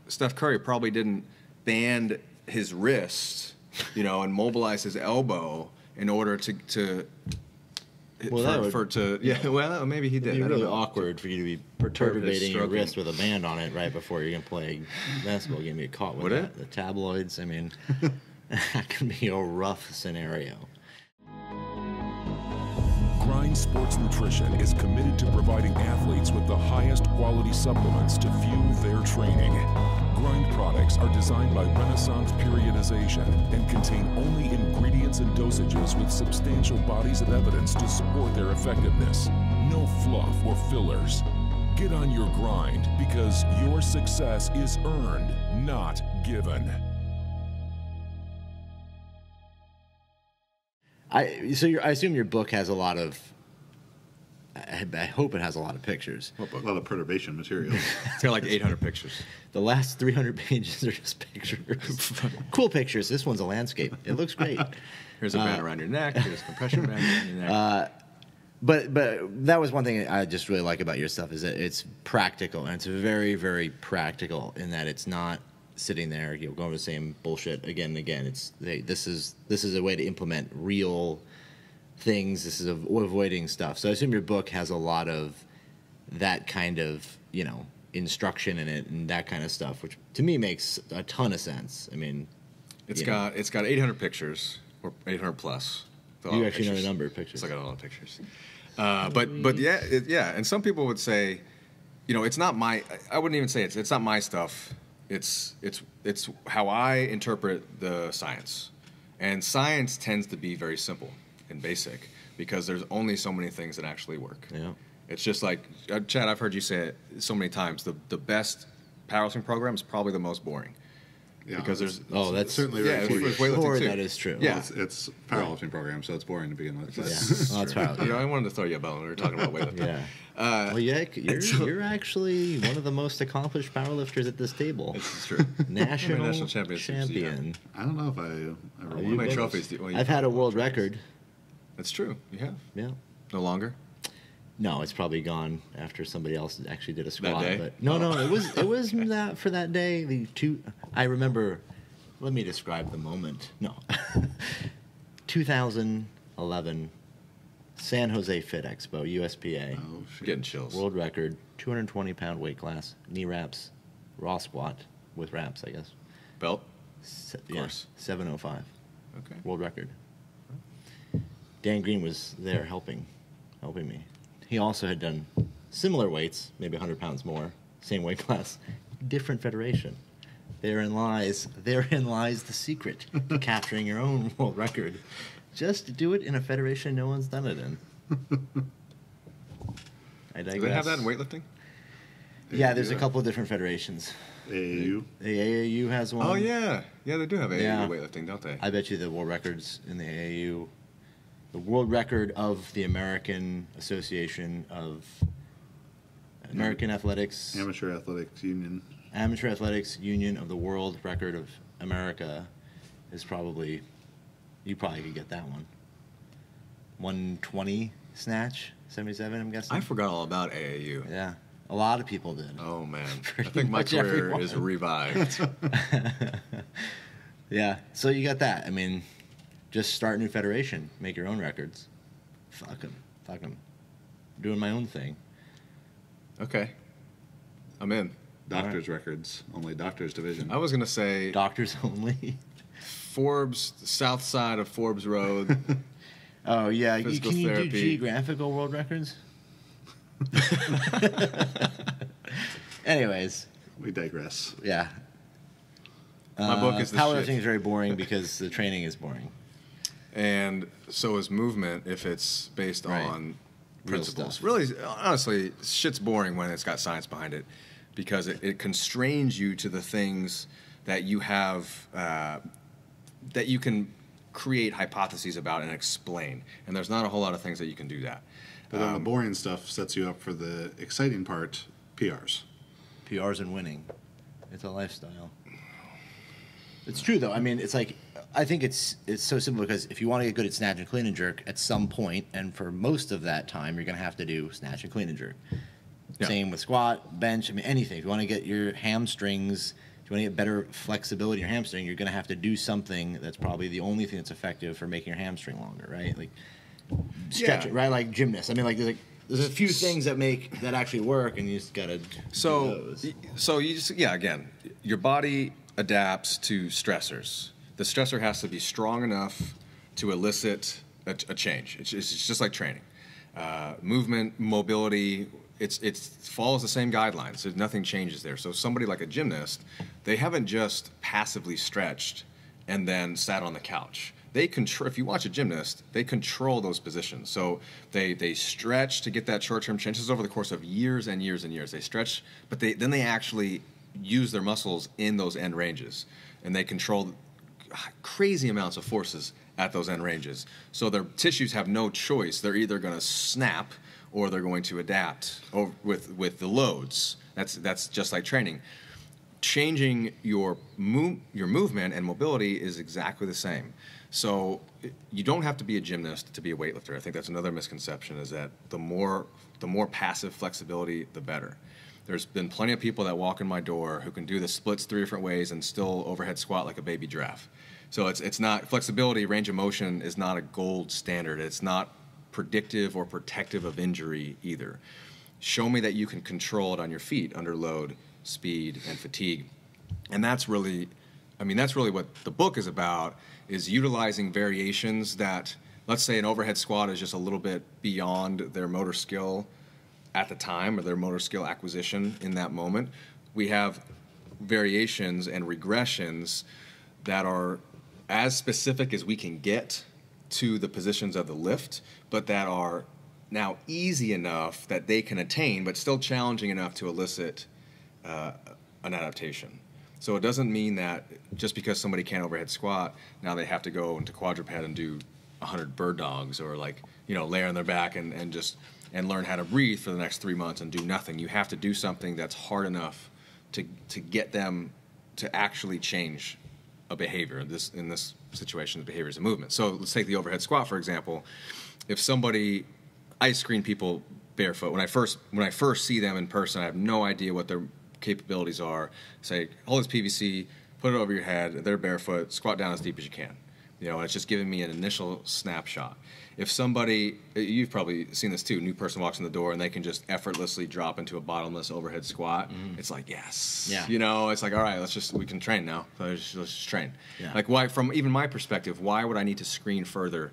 S3: Steph Curry probably didn't band his wrist, and mobilize his elbow in order to maybe he did.
S2: It'd be really awkward for you to be perturbating your wrist with a band on it right before you're going to play a basketball game. Get caught with that. The tabloids. I mean, that can be a rough scenario.
S4: Grind Sports Nutrition is committed to providing athletes with the highest quality supplements to fuel their training. Grind products are designed by Renaissance Periodization and contain only ingredients and dosages with substantial bodies of evidence to support their effectiveness. No fluff or fillers. Get on your grind because your success is earned, not given.
S2: I assume your book has a lot of. I hope it has a lot of pictures.
S1: A lot of perturbation material.
S3: It's got like 800 pictures.
S2: The last 300 pages are just pictures. Cool pictures. This one's a landscape. It looks great.
S3: Here's a band around your neck. Here's a compression band around your neck.
S2: But that was one thing I just really like about your stuff is that it's practical, and it's very, very practical in that it's not sitting there, going over the same bullshit again and again. This is a way to implement real things. This is avoiding stuff. So I assume your book has a lot of that kind of instruction in it and that kind of stuff, which to me makes a ton of sense. I mean,
S3: it's got 800 pictures or 800 plus.
S2: You actually know the number of pictures.
S3: It's like a lot of pictures. But yeah. And some people would say, it's not my. I wouldn't even say it's not my stuff. It's how I interpret the science, and science tends to be very simple and basic because there's only so many things that actually work.
S2: Yeah.
S3: It's just like Chad. I've heard you say it so many times. The best powerlifting program is probably the most boring.
S1: Yeah,
S3: because
S1: that's certainly
S3: right.
S2: Sure, that is true.
S1: Yeah, it's powerlifting program, so it's boring to begin with.
S2: Yeah, that's powerlifting.
S3: I wanted to throw you a bone when we were talking about weightlifting.
S2: Well, you're actually one of the most accomplished powerlifters at this table.
S3: It's true.
S2: National champion.
S1: I don't know if I ever won.
S3: How many trophies?
S2: I've had a world record.
S3: That's true. You have.
S2: Yeah.
S3: No longer.
S2: No, it's probably gone after somebody else actually did a squat.
S3: That day?
S2: But no, it was that for that day. I remember. Let me describe the moment. No, 2011, San Jose Fit Expo, USPA.
S1: Oh, shit.
S3: Getting chills.
S2: World record, 220-pound weight class, knee wraps, raw squat with wraps, I guess.
S3: Belt. Of course.
S2: 705.
S3: Okay.
S2: World record. Dan Green was there helping me. He also had done similar weights, maybe 100 pounds more, same weight class, different federation. Therein lies the secret to capturing your own world record. Just do it in a federation no one's done it in. I digress.
S3: Do they have that in weightlifting?
S2: Yeah, there's a couple of different federations.
S1: AAU.
S2: The AAU has one.
S3: Oh, yeah. Yeah, they do have AAU
S2: Yeah.
S3: weightlifting, don't they?
S2: I bet you the world records in the AAU, the world record of the American Association of American Athletics,
S1: Amateur Athletics Union.
S2: Amateur Athletics Union of the World Record of America is probably, you probably could get that one. 120 snatch, 77, I'm guessing.
S3: I forgot all about AAU.
S2: Yeah, a lot of people did.
S3: Oh, man. I
S2: Pretty
S3: think my
S2: much
S3: career
S2: everyone.
S3: is revived.
S2: Yeah, so you got that. I mean, just start a new federation, make your own records. Fuck them. Doing my own thing.
S3: Okay. I'm in.
S1: Doctors records. Only doctors division.
S3: I was going to say
S2: Doctors only.
S3: Forbes, south side of Forbes Road.
S2: Oh, yeah.
S3: Physical
S2: Can you do
S3: therapy.
S2: geographical world records? Anyways,
S1: We digress.
S2: yeah.
S3: My book is the
S2: Powerlifting
S3: shit.
S2: is very boring because the training is boring.
S3: And so is movement if it's based
S2: Right.
S3: on
S2: Real
S3: principles.
S2: stuff.
S3: Really, honestly, shit's boring when it's got science behind it because it constrains you to the things that you have, that you can create hypotheses about and explain. And there's not a whole lot of things that you can do that.
S1: But then the boring stuff sets you up for the exciting part, PRs.
S2: PRs and winning. It's a lifestyle. It's true, though. I mean, it's like, I think it's so simple because if you want to get good at snatch and clean and jerk at some point, and for most of that time, you're going to have to do snatch and clean and jerk.
S3: Yeah.
S2: Same with squat, bench, I mean, anything. If you want to get your hamstrings, if you want to get better flexibility in your hamstring, you're going to have to do something that's probably the only thing that's effective for making your hamstring longer, right? Like, stretch
S3: Yeah.
S2: it, right? Like gymnasts. I mean, like, there's a few things that actually work, and you just got to do those.
S3: So you just, again, your body adapts to stressors. The stressor has to be strong enough to elicit a change. It's just like training. Movement, mobility, it follows the same guidelines. So nothing changes there. So somebody like a gymnast, they haven't just passively stretched and then sat on the couch. They control. If you watch a gymnast, they control those positions. So they stretch to get that short-term change. This is over the course of years and years and years. They stretch, but then they actually use their muscles in those end ranges, and they control crazy amounts of forces at those end ranges. So their tissues have no choice. They're either going to snap or they're going to adapt with the loads. That's just like training. Changing your movement and mobility is exactly the same. So you don't have to be a gymnast to be a weightlifter. I think that's another misconception, is that the more passive flexibility, the better. There's been plenty of people that walk in my door who can do the splits 3 different ways and still overhead squat like a baby giraffe. So it's not flexibility, range of motion is not a gold standard. It's not predictive or protective of injury either. Show me that you can control it on your feet under load, speed, and fatigue. And that's really what the book is about, is utilizing variations that, let's say an overhead squat is just a little bit beyond their motor skill at the time, or their motor skill acquisition in that moment. We have variations and regressions that are as specific as we can get to the positions of the lift, but that are now easy enough that they can attain, but still challenging enough to elicit an adaptation. So it doesn't mean that just because somebody can't overhead squat, now they have to go into quadruped and do 100 bird dogs, or lay on their back and learn how to breathe for the next 3 months and do nothing. You have to do something that's hard enough to get them to actually change a behavior. In this situation, the behavior is a movement. So let's take the overhead squat, for example. If somebody, I screen people barefoot. When I first see them in person, I have no idea what their capabilities are. Say, hold this PVC, put it over your head, they're barefoot, squat down as deep as you can. And it's just giving me an initial snapshot. If somebody, you've probably seen this too, new person walks in the door and they can just effortlessly drop into a bottomless overhead squat, it's like, yes.
S2: Yeah.
S3: It's like, all right, we can train now. So let's just train.
S2: Yeah.
S3: Like, why, from even my perspective, why would I need to screen further?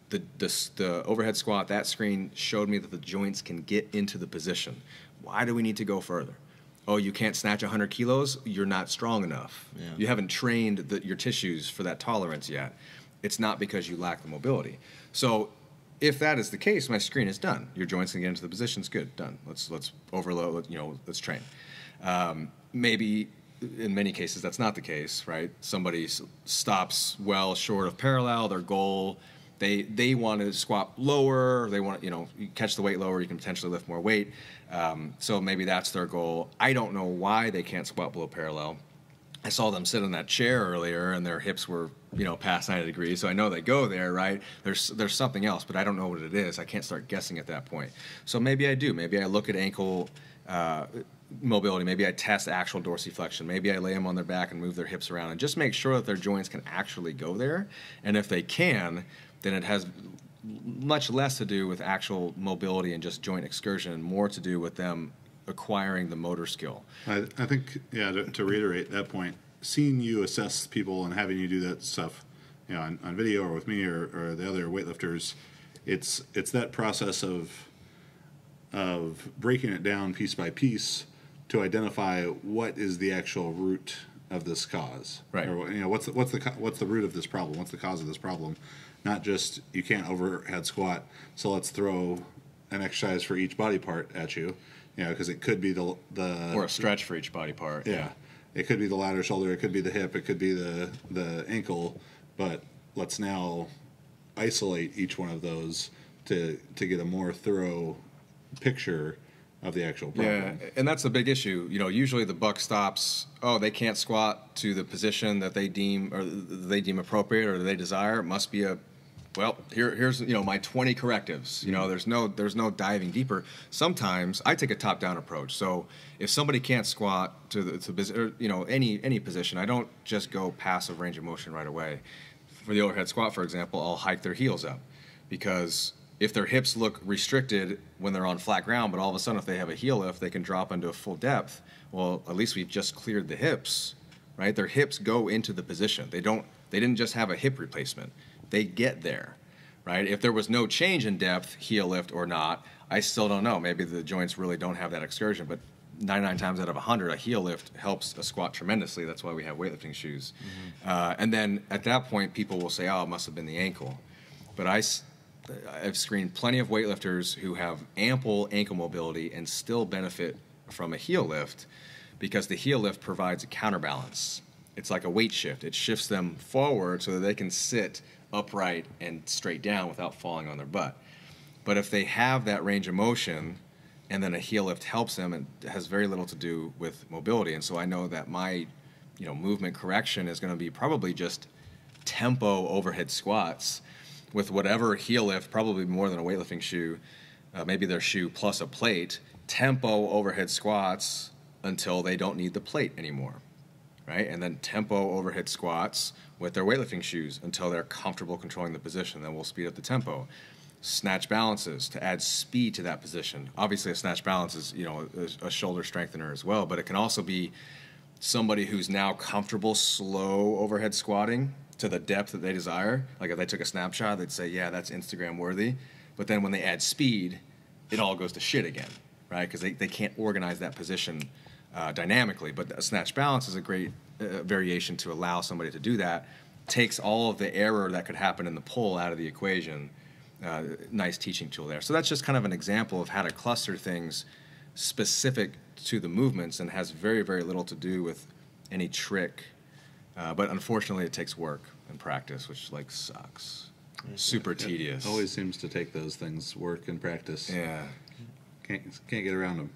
S3: The overhead squat, that screen showed me that the joints can get into the position. Why do we need to go further? oh, you can't snatch 100 kilos, you're not strong enough.
S2: Yeah.
S3: You haven't trained your tissues for that tolerance yet. It's not because you lack the mobility. So if that is the case, my screen is done. Your joints can get into the positions, good, done. Let's overload, let's train. Maybe in many cases that's not the case, right? Somebody stops well short of parallel, their goal, they want to squat lower, they want, you catch the weight lower, you can potentially lift more weight. So maybe that's their goal. I don't know why they can't squat below parallel. I saw them sit in that chair earlier and their hips were, past 90 degrees. So I know they go there, right? There's something else, but I don't know what it is. I can't start guessing at that point. So maybe I do. Maybe I look at ankle mobility. Maybe I test actual dorsiflexion. Maybe I lay them on their back and move their hips around and just make sure that their joints can actually go there. And if they can, then it has much less to do with actual mobility and just joint excursion and more to do with them acquiring the motor skill.
S1: I think, to reiterate that point, seeing you assess people and having you do that stuff, on video or with me or the other weightlifters, it's that process of breaking it down piece by piece to identify what is the actual root of this cause,
S3: right?
S1: Or what's the root of this problem? What's the cause of this problem? Not just you can't overhead squat, so let's throw an exercise for each body part at you. Because it could be the
S3: or a stretch for each body part.
S1: Yeah, it could be the lateral shoulder, it could be the hip, it could be the ankle. But let's now isolate each one of those to get a more thorough picture of the actual problem.
S3: Yeah, and that's the big issue. Usually the buck stops. Oh, they can't squat to the position that they deem appropriate or they desire. It must be a here's my 20 correctives. There's no diving deeper. Sometimes I take a top-down approach. So if somebody can't squat to any position, I don't just go passive range of motion right away. For the overhead squat, for example, I'll hike their heels up, because if their hips look restricted when they're on flat ground, but all of a sudden if they have a heel lift, they can drop into a full depth. Well, at least we've just cleared the hips, right? Their hips go into the position. They didn't just have a hip replacement. They get there, right? If there was no change in depth, heel lift or not, I still don't know. Maybe the joints really don't have that excursion, but 99 times out of 100, a heel lift helps a squat tremendously. That's why we have weightlifting shoes. Mm-hmm. And then at that point, people will say, oh, it must have been the ankle. But I've screened plenty of weightlifters who have ample ankle mobility and still benefit from a heel lift, because the heel lift provides a counterbalance. It's like a weight shift. It shifts them forward so that they can sit upright and straight down without falling on their butt. But if they have that range of motion and then a heel lift helps them, it has very little to do with mobility. And so I know that my movement correction is going to be probably just tempo overhead squats with whatever heel lift, probably more than a weightlifting shoe, maybe their shoe plus a plate, tempo overhead squats until they don't need the plate anymore, right? And then tempo overhead squats with their weightlifting shoes until they're comfortable controlling the position. Then we'll speed up the tempo. Snatch balances to add speed to that position. Obviously, a snatch balance is a shoulder strengthener as well, but it can also be somebody who's now comfortable slow overhead squatting to the depth that they desire. Like if they took a snapshot, they'd say, yeah, that's Instagram worthy. But then when they add speed, it all goes to shit again, right? Because they can't organize that position dynamically. But a snatch balance is a great variation to allow somebody to do that. Takes all of the error that could happen in the pull out of the equation. Nice teaching tool there. So that's just kind of an example of how to cluster things specific to the movements and has very, very little to do with any trick. But unfortunately, it takes work and practice, which sucks. Super tedious.
S1: It always seems to take those things, work and practice.
S3: Yeah.
S1: Can't get around them.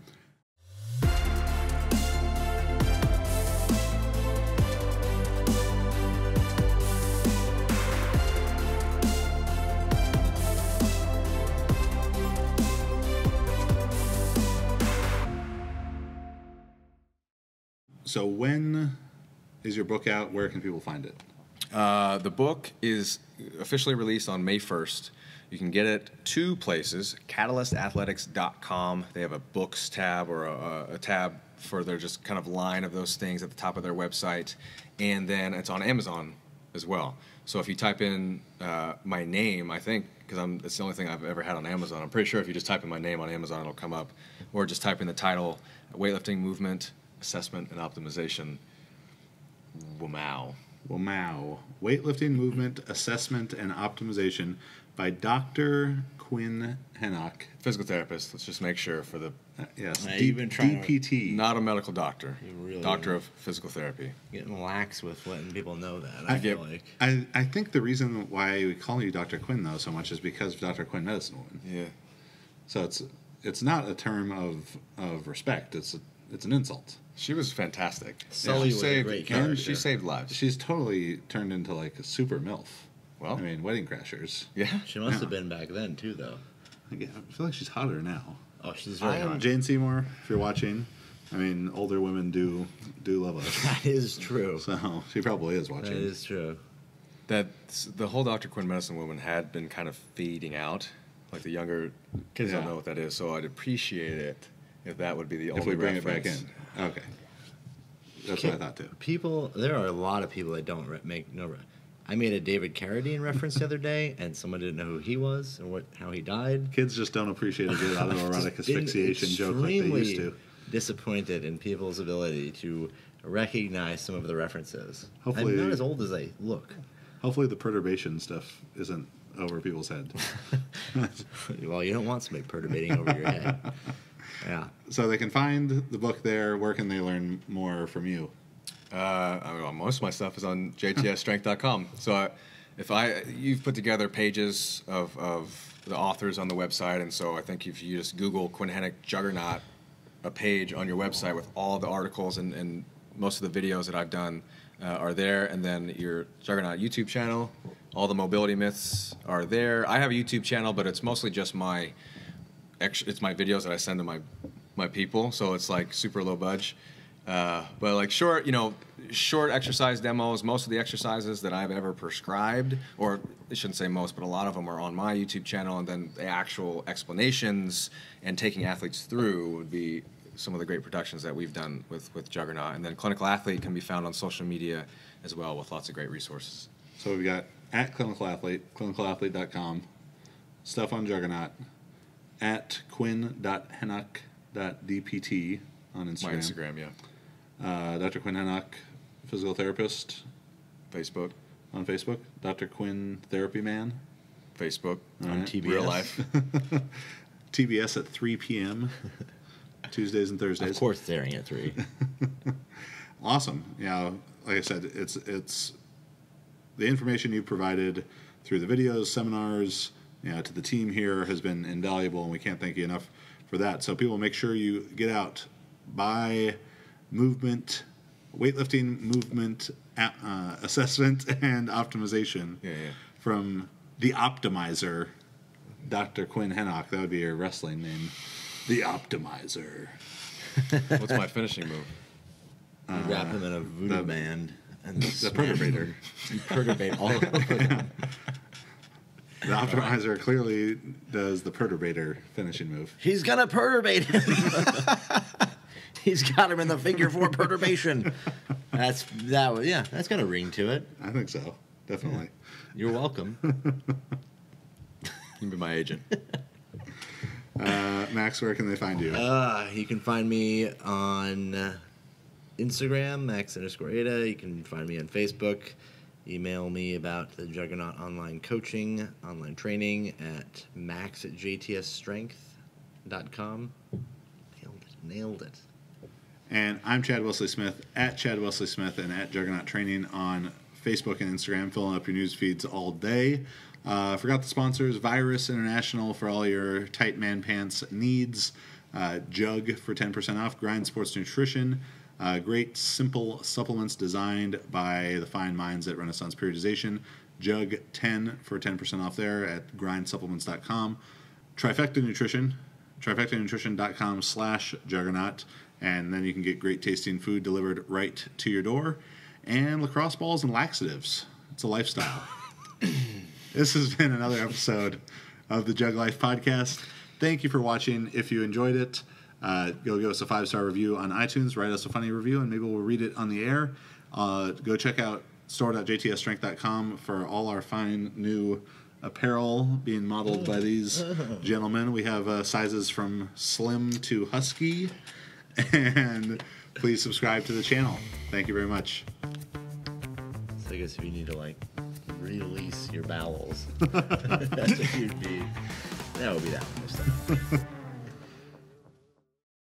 S1: So when is your book out? Where can people find it?
S3: The book is officially released on May 1st. You can get it two places, catalystathletics.com. They have a books tab or a tab for their just kind of line of those things at the top of their website. And then it's on Amazon as well. So if you type in my name, I think, because it's the only thing I've ever had on Amazon. I'm pretty sure if you just type in my name on Amazon, it'll come up. Or just type in the title, Weightlifting Movement, assessment and optimization. Wow.
S1: Weightlifting Movement, Assessment, and Optimization by Dr. Quinn Henoch.
S3: Physical therapist. Let's just make sure for the
S1: Yes,
S2: you've been trying
S1: DPT.
S3: not a medical doctor.
S2: really
S3: Doctor of physical therapy.
S2: getting lax with letting people know that. I feel like.
S1: I think the reason why we call you Dr. Quinn, though, so much is because of Dr. Quinn Medicine Woman.
S3: Yeah.
S1: So it's not a term of respect. It's an insult.
S3: She was fantastic.
S2: Sully
S3: She
S2: was a
S3: saved,
S2: great
S3: and
S2: character.
S3: she saved lives.
S1: She's totally turned into like a super MILF.
S3: Well,
S1: I mean, Wedding Crashers.
S3: yeah.
S2: She must
S1: Yeah.
S2: have been back then too, though.
S1: I feel like she's hotter now.
S2: Oh, she's very hot.
S1: Jane Seymour, if you're watching, I mean, older women do love us.
S2: That is true.
S1: So she probably is watching.
S2: That is true.
S3: That the whole Dr. Quinn Medicine Woman had been kind of fading out. Like the younger kids don't
S1: Yeah.
S3: know what that is, so I'd appreciate it if that would be the only
S1: If we bring
S3: reference.
S1: it back in. Okay. That's what I thought too.
S2: There are a lot of people that don't make no. I made a David Carradine reference the other day, and someone didn't know who he was or how he died.
S1: Kids just don't appreciate a good autoerotic
S2: Just been
S1: asphyxiation joke like they used to.
S2: Disappointed in people's ability to recognize some of the references.
S1: Hopefully-
S2: I'm not as old as I look.
S1: Hopefully the perturbation stuff isn't over people's heads.
S2: Well, you don't want somebody perturbating over your head. Yeah.
S1: So they can find the book there. Where can they learn more from you?
S3: Most of my stuff is on jtsstrength.com. So you've put together pages of the authors on the website, and so I think if you just Google Quinn Henoch Juggernaut, a page on your website with all the articles and most of the videos that I've done are there, and then your Juggernaut YouTube channel, all the mobility myths are there. I have a YouTube channel, but it's mostly just my videos that I send to my people, so it's like super low budge. But like short exercise demos, most of the exercises that I've ever prescribed, or I shouldn't say most, but a lot of them are on my YouTube channel, and then the actual explanations and taking athletes through would be some of the great productions that we've done with Juggernaut. And then Clinical Athlete can be found on social media as well with lots of great resources.
S1: So we've got at Clinical Athlete, clinicalathlete.com, stuff on Juggernaut, at quinn.henoch.dpt on Instagram.
S3: My Instagram, yeah.
S1: Dr. Quinn Henoch, physical therapist.
S3: Facebook.
S1: On Facebook. Dr. Quinn Therapy Man.
S3: Facebook.
S1: All
S2: On
S1: right.
S2: TBS.
S3: Real life.
S1: TBS at 3 p.m. Tuesdays and Thursdays.
S2: Of course, staring at 3.
S1: Awesome. Yeah, like I said, it's the information you provided through the videos, seminars, to the team here has been invaluable, and we can't thank you enough for that. So people, make sure you get out, buy weightlifting movement assessment and optimization from the Optimizer, Dr. Quinn Henoch. That would be your wrestling name, the Optimizer.
S3: What's my finishing move?
S2: You wrap him in a voodoo band and
S1: The perturbator.
S2: You perturbate all of them.
S1: The Optimizer clearly does the perturbator finishing move.
S2: He's gonna perturbate him. He's got him in the figure 4 perturbation. That's got a ring to it.
S1: I think so, definitely.
S2: You're welcome.
S3: You can be my agent.
S1: Max, where can they find you?
S2: You can find me on Instagram, Max_Ada. You can find me on Facebook. Email me about the Juggernaut online coaching, online training at max@jtsstrength.com. Nailed it.
S1: And I'm Chad Wesley Smith, at Chad Wesley Smith, and at Juggernaut Training on Facebook and Instagram, filling up your news feeds all day. Forgot the sponsors, Virus International for all your tight man pants needs, Jug for 10% off, Grind Sports Nutrition, great simple supplements designed by the fine minds at Renaissance Periodization, Jug 10 for 10% off there at grindsupplements.com, Trifecta Nutrition, trifectanutrition.com/juggernaut, and then you can get great tasting food delivered right to your door, and lacrosse balls and laxatives. It's a lifestyle. This has been another episode of the JuggLife podcast. Thank you for watching. If you enjoyed it, go give us a 5-star review on iTunes, write us a funny review, and maybe we'll read it on the air. Go check out store.jtsstrength.com for all our fine new apparel being modeled by these gentlemen. We have sizes from slim to husky, and please subscribe to the channel. Thank you very much.
S2: So I guess if you need to like release your bowels, that's what you'd be. That would be that one this time.